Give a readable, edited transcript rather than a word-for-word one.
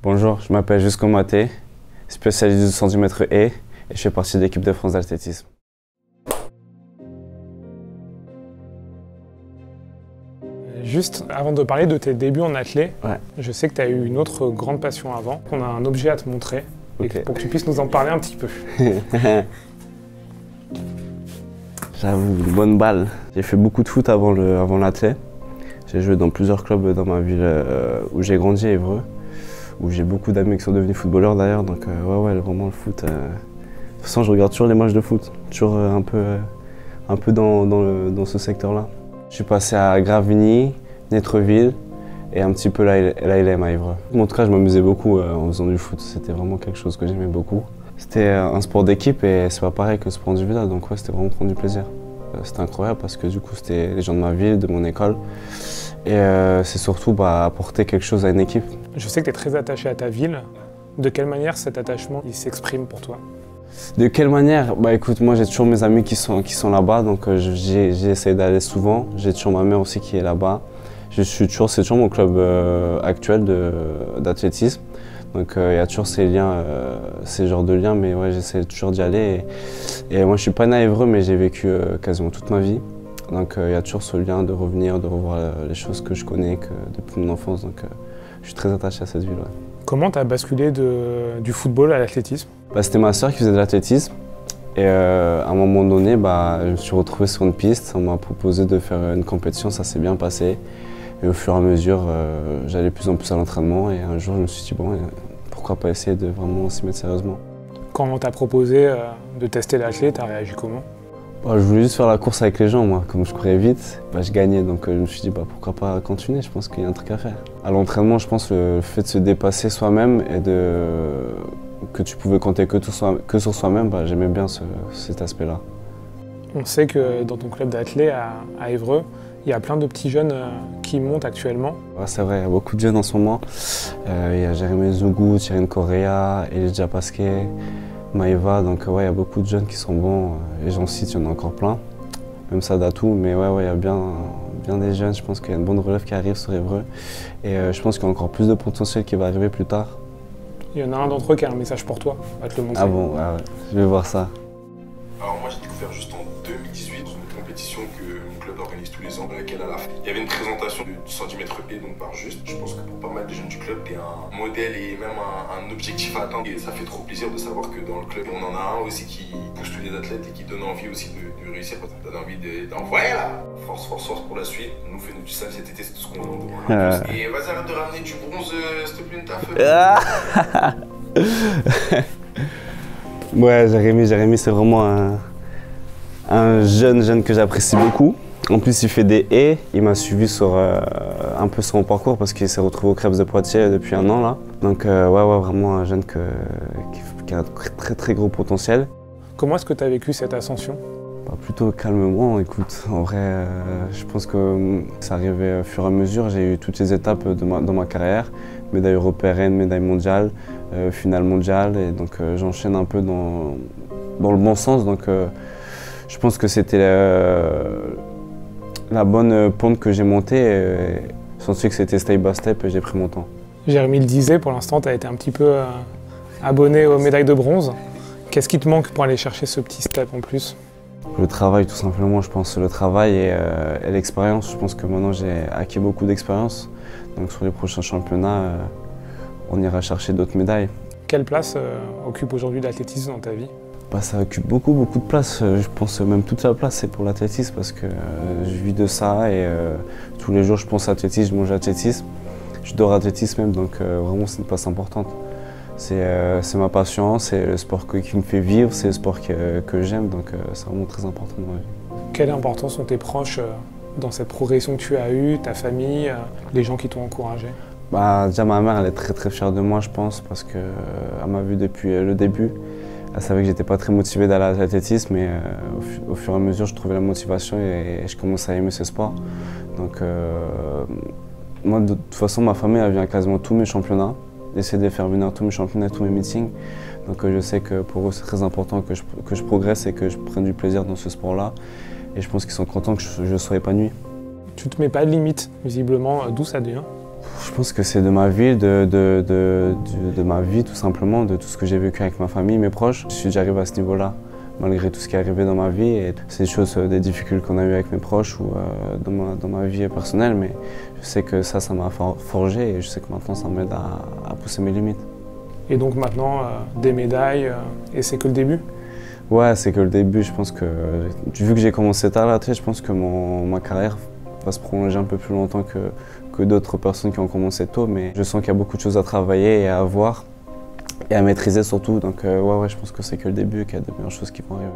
Bonjour, je m'appelle Jusco Maté, spécialiste du 110 mètres haies et je fais partie de l'équipe de France d'athlétisme. Juste avant de parler de tes débuts en athlée, Ouais. je sais que tu as eu une autre grande passion avant. On a un objet à te montrer Ok. et pour que tu puisses nous en parler un petit peu. J'avoue, une bonne balle. J'ai fait beaucoup de foot avant l'athlé. J'ai joué dans plusieurs clubs dans ma ville où j'ai grandi, à Évreux, où j'ai beaucoup d'amis qui sont devenus footballeurs d'ailleurs. Donc ouais, vraiment le foot. De toute façon, je regarde toujours les matchs de foot, toujours un peu dans ce secteur-là. Je suis passé à Gravigny, Nétreville et un petit peu la LM à Évreux. En tout cas, je m'amusais beaucoup en faisant du foot. C'était vraiment quelque chose que j'aimais beaucoup. C'était un sport d'équipe et c'est pas pareil que le sport individuel, donc ouais, c'était vraiment prendre du plaisir. C'était incroyable parce que du coup, c'était les gens de ma ville, de mon école. Et c'est surtout apporter quelque chose à une équipe. Je sais que tu es très attaché à ta ville. De quelle manière cet attachement il s'exprime pour toi? De quelle manière? Bah écoute, moi j'ai toujours mes amis qui sont là-bas, donc j'essaie d'aller souvent. J'ai toujours ma mère aussi qui est là-bas. C'est toujours mon club actuel d'athlétisme. Donc il y a toujours ces liens, ces genres de liens, mais ouais, j'essaie toujours d'y aller. Et moi je suis pas né à Évreux, mais j'ai vécu quasiment toute ma vie. Donc il y a toujours ce lien de revenir, de revoir les choses que je connais depuis mon enfance. Donc je suis très attaché à cette ville. Ouais. Comment tu as basculé du football à l'athlétisme? C'était ma soeur qui faisait de l'athlétisme. Et à un moment donné, je me suis retrouvé sur une piste. On m'a proposé de faire une compétition, ça s'est bien passé. Et au fur et à mesure, j'allais de plus en plus à l'entraînement. Et un jour, je me suis dit, bon, pourquoi pas essayer de vraiment s'y mettre sérieusement. Quand on t'a proposé de tester l'athlé, tu as réagi comment? Je voulais juste faire la course avec les gens, moi. Comme je courais vite, je gagnais. Donc je me suis dit, pourquoi pas continuer, je pense qu'il y a un truc à faire. À l'entraînement, je pense le fait de se dépasser soi-même et que tu pouvais compter que sur soi-même, j'aimais bien cet aspect-là. On sait que dans ton club d'athlé à Évreux, il y a plein de petits jeunes qui montent actuellement. Ouais, c'est vrai, il y a beaucoup de jeunes en ce moment. Il y a Jérémy Zougou, Thierry Correa, Elijah Pasquet, Maïva. Donc ouais, il y a beaucoup de jeunes qui sont bons. Et j'en cite, il y en a encore plein. Même Sadatou, mais ouais, il y a bien des jeunes. Je pense qu'il y a une bonne relève qui arrive sur Évreux. Et je pense qu'il y a encore plus de potentiel qui va arriver plus tard. Il y en a un d'entre eux qui a un message pour toi, on va te le montrer. Ah bon, ouais, je vais voir ça. Alors moi j'ai découvert juste en 2018 une compétition que mon club organise tous les ans, dans laquelle à la fin il y avait une présentation de 110 mètres haies, donc par juste. Je pense que pour pas mal de jeunes du club, t'es un modèle et même un objectif à atteindre. Et ça fait trop plaisir de savoir que dans le club, on en a un aussi qui pousse tous les athlètes et qui donne envie aussi de réussir. Ça donne envie d'envoyer là. Force pour la suite. Nous fais-nous du sale cet été, c'est tout ce qu'on demande. Et vas-y, arrête de ramener du bronze, s'il te plaît, une taf. Ouais, Jérémy, c'est vraiment un jeune que j'apprécie beaucoup. En plus, il fait des haies. Il m'a suivi un peu sur mon parcours parce qu'il s'est retrouvé au Crêpes de Poitiers depuis un an là. Donc ouais, vraiment un jeune qui a un très très gros potentiel. Comment est-ce que tu as vécu cette ascension? Plutôt calmement, écoute. En vrai, je pense que ça arrivait au fur et à mesure. J'ai eu toutes les étapes dans ma carrière. Médaille européenne, médaille mondiale, finale mondiale. Et donc j'enchaîne un peu dans le bon sens. Donc je pense que c'était la bonne pente que j'ai montée. J'en sais que c'était step by step et j'ai pris mon temps. Jérémy le disait, pour l'instant, tu as été un petit peu abonné aux médailles de bronze. Qu'est-ce qui te manque pour aller chercher ce petit step en plus? Le travail, tout simplement, je pense. Le travail et l'expérience. Je pense que maintenant, j'ai acquis beaucoup d'expérience. Donc sur les prochains championnats, on ira chercher d'autres médailles. Quelle place occupe aujourd'hui l'athlétisme dans ta vie? Ça occupe beaucoup de place. Je pense même toute la place, c'est pour l'athlétisme parce que je vis de ça et tous les jours, je pense à l'athlétisme, je mange l'athlétisme. Je dors athlétisme même, donc vraiment, c'est une place importante. C'est ma passion, c'est le sport qui me fait vivre, c'est le sport que j'aime, donc c'est vraiment très important dans ma vie. Quelle importance ont tes proches dans cette progression que tu as eue, ta famille, les gens qui t'ont encouragé? Déjà ma mère, elle est très fière de moi, je pense, parce qu'elle m'a vu depuis le début. Elle savait que j'étais pas très motivé d'aller à l'athlétisme, mais au fur et à mesure, je trouvais la motivation et je commençais à aimer ce sport. Donc moi, de toute façon, ma famille, elle vient à quasiment tous mes championnats. D'essayer de faire venir tous mes championnats, tous mes meetings. Donc je sais que pour eux c'est très important que je progresse et que je prenne du plaisir dans ce sport-là. Et je pense qu'ils sont contents que je sois épanoui. Tu te mets pas de limite, visiblement, d'où ça vient? Je pense que c'est de ma vie, de ma vie tout simplement, de tout ce que j'ai vécu avec ma famille, mes proches. Je suis déjà arrivé à ce niveau-là, malgré tout ce qui est arrivé dans ma vie. Et c'est des choses, des difficultés qu'on a eues avec mes proches ou dans ma vie personnelle, mais je sais que ça m'a forgé et je sais que maintenant ça m'aide à pousser mes limites. Et donc maintenant, des médailles, et c'est que le début? Ouais, c'est que le début. Je pense que, vu que j'ai commencé tard là, je pense que ma carrière va se prolonger un peu plus longtemps que d'autres personnes qui ont commencé tôt, mais je sens qu'il y a beaucoup de choses à travailler et à voir et à maîtriser surtout. Donc ouais, je pense que c'est que le début, qu'il y a de meilleures choses qui vont arriver.